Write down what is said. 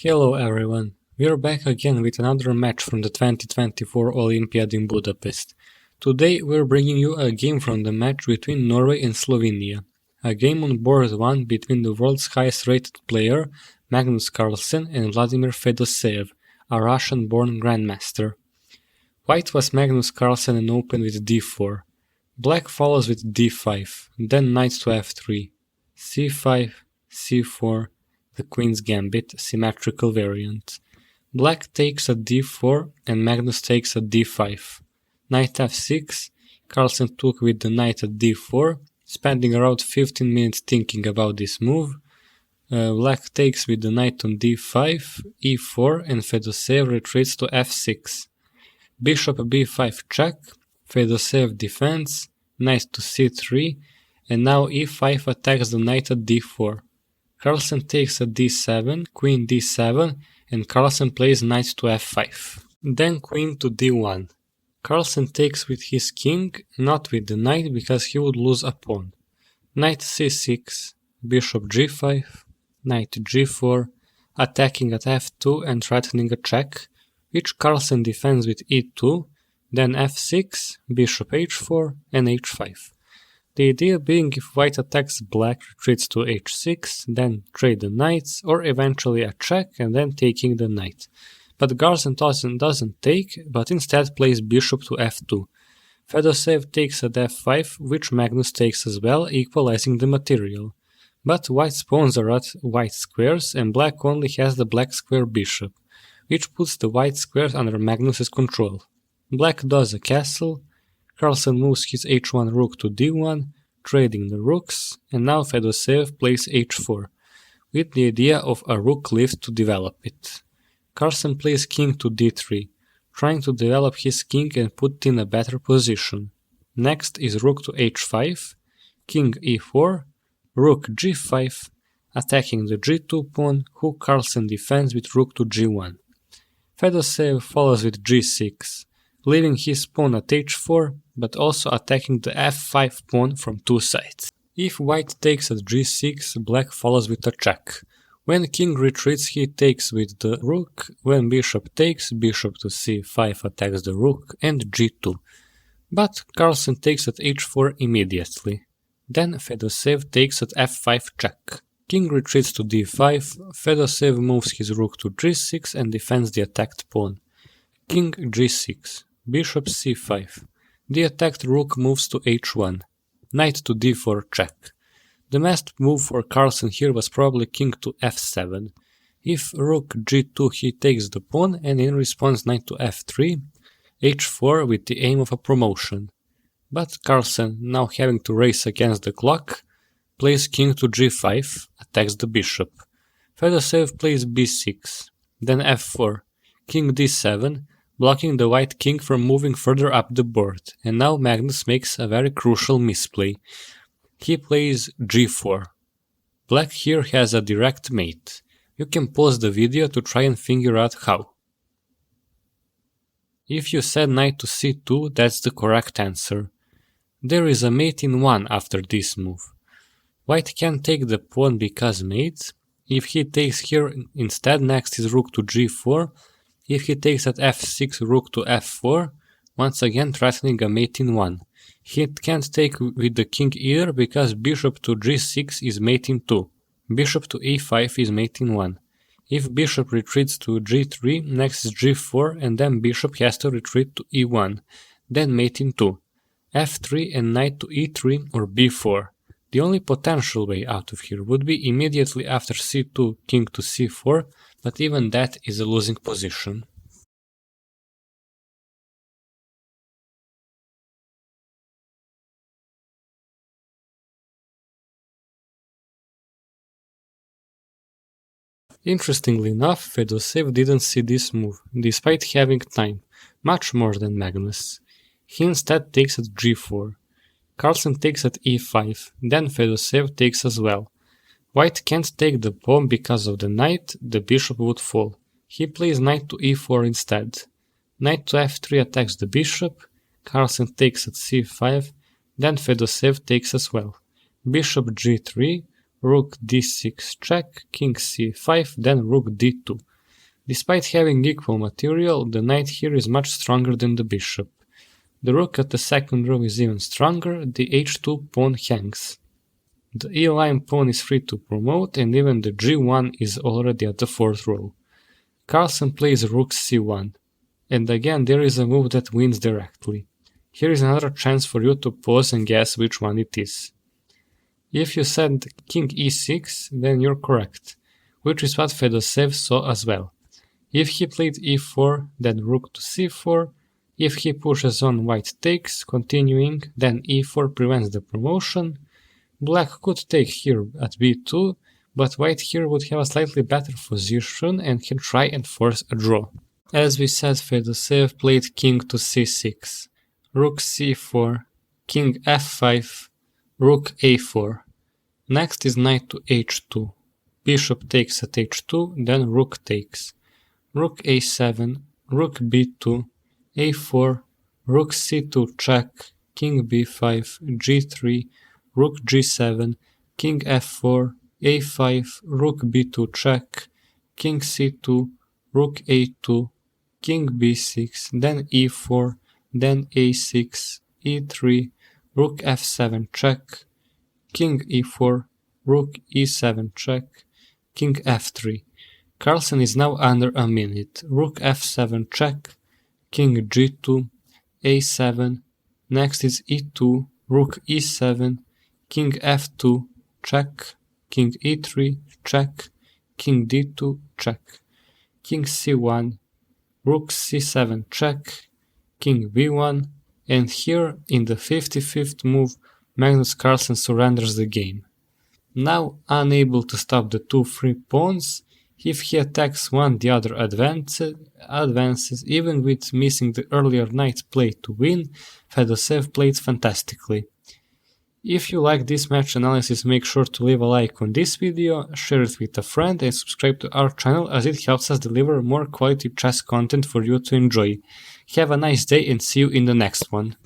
Hello everyone, we're back again with another match from the 2024 Olympiad in Budapest. Today we're bringing you a game from the match between Norway and Slovenia. A game on board 1 between the world's highest rated player, Magnus Carlsen, and Vladimir Fedoseev, a Russian-born grandmaster. White was Magnus Carlsen and opened with d4. Black follows with d5, then knight to f3, c5, c4, the Queen's Gambit, symmetrical variant. Black takes at d4 and Magnus takes at d5. Knight f6, Carlsen took with the knight at d4, spending around 15 minutes thinking about this move. Black takes with the knight on d5, e4, and Fedoseev retreats to f6. Bishop b5 check, Fedoseev defends, knight to c3, and now e5 attacks the knight at d4. Carlsen takes at d7, queen d7, and Carlsen plays knight to f5. Then queen to d1. Carlsen takes with his king, not with the knight because he would lose a pawn. Knight c6, bishop g5, knight g4, attacking at f2 and threatening a check, which Carlsen defends with e2, then f6, bishop h4, and h5. The idea being if white attacks black, retreats to h6, then trade the knights, or eventually a check and then taking the knight. But Carlsen doesn't take, but instead plays bishop to f2. Fedoseev takes at f5, which Magnus takes as well, equalizing the material. But white's pawns are at white squares, and black only has the black square bishop, which puts the white squares under Magnus's control. Black does a castle. Carlsen moves his h1 rook to d1, trading the rooks, and now Fedoseev plays h4, with the idea of a rook lift to develop it. Carlsen plays king to d3, trying to develop his king and put it in a better position. Next is rook to h5, king e4, rook g5, attacking the g2 pawn, who Carlsen defends with rook to g1. Fedoseev follows with g6, leaving his pawn at h4, but also attacking the f5 pawn from two sides. If white takes at g6, black follows with a check. When king retreats, he takes with the rook. When bishop takes, bishop to c5 attacks the rook, and g2. But Carlsen takes at h4 immediately. Then Fedoseev takes at f5 check. King retreats to d5, Fedoseev moves his rook to g6 and defends the attacked pawn. King g6, bishop c5. The attacked rook moves to h1. Knight to d4 check. The best move for Carlsen here was probably king to f7. If rook g2 he takes the pawn and in response knight to f3, h4 with the aim of a promotion. But Carlsen, now having to race against the clock, plays king to g5, attacks the bishop. Fedoseev plays b6, then f4, king d7, blocking the white king from moving further up the board, and now Magnus makes a very crucial misplay. He plays g4. Black here has a direct mate. You can pause the video to try and figure out how. If you said knight to c2, that's the correct answer. There is a mate in 1 after this move. White can take the pawn because mates. If he takes here instead, next is rook to g4. If he takes at f6, rook to f4, once again threatening a mate in 1. He can't take with the king either because bishop to g6 is mate in 2. Bishop to e5 is mate in 1. If bishop retreats to g3, next is g4 and then bishop has to retreat to e1, then mate in 2. f3 and knight to e3 or b4. The only potential way out of here would be immediately after c2, king to c4, but even that is a losing position. Interestingly enough, Fedoseev didn't see this move, despite having time, much more than Magnus. He instead takes at g4. Carlsen takes at e5, then Fedoseev takes as well. White can't take the pawn because of the knight, the bishop would fall. He plays knight to e4 instead. Knight to f3 attacks the bishop, Carlsen takes at c5, then Fedoseev takes as well. Bishop g3, rook d6 check, king c5, then rook d2. Despite having equal material, the knight here is much stronger than the bishop. The rook at the second row is even stronger, the h2 pawn hangs. The e-line pawn is free to promote, and even the g1 is already at the fourth row. Carlsen plays rook c1, and again there is a move that wins directly. Here is another chance for you to pause and guess which one it is. If you said king e6, then you're correct, which is what Fedoseev saw as well. If he played e4, then rook to c4. If he pushes on white takes, continuing, then e4 prevents the promotion. Black could take here at b2, but white here would have a slightly better position and can try and force a draw. As we said, Fedoseev played king to c6, rook c4, king f5, rook a4. Next is knight to h2. Bishop takes at h2, then rook takes. Rook a7, rook b2, a4, rook c2 check, king b5, g3, rook g7, king f4, a5, rook b2 check, king c2, rook a2, king b6, then e4, then a6, e3, rook f7 check, king e4, rook e7 check, king f3. Carlsen is now under a minute. Rook f7 check, king g2, a7, next is e2, rook e7, king f2 check, king e3 check, king d2 check, king c1, rook c7 check, king b1, and here in the 55th move Magnus Carlsen surrenders the game. Now unable to stop the two free pawns, if he attacks one, the other advances. Even with missing the earlier knight play to win, Fedoseev played fantastically. If you like this match analysis, make sure to leave a like on this video, share it with a friend and subscribe to our channel as it helps us deliver more quality chess content for you to enjoy. Have a nice day and see you in the next one.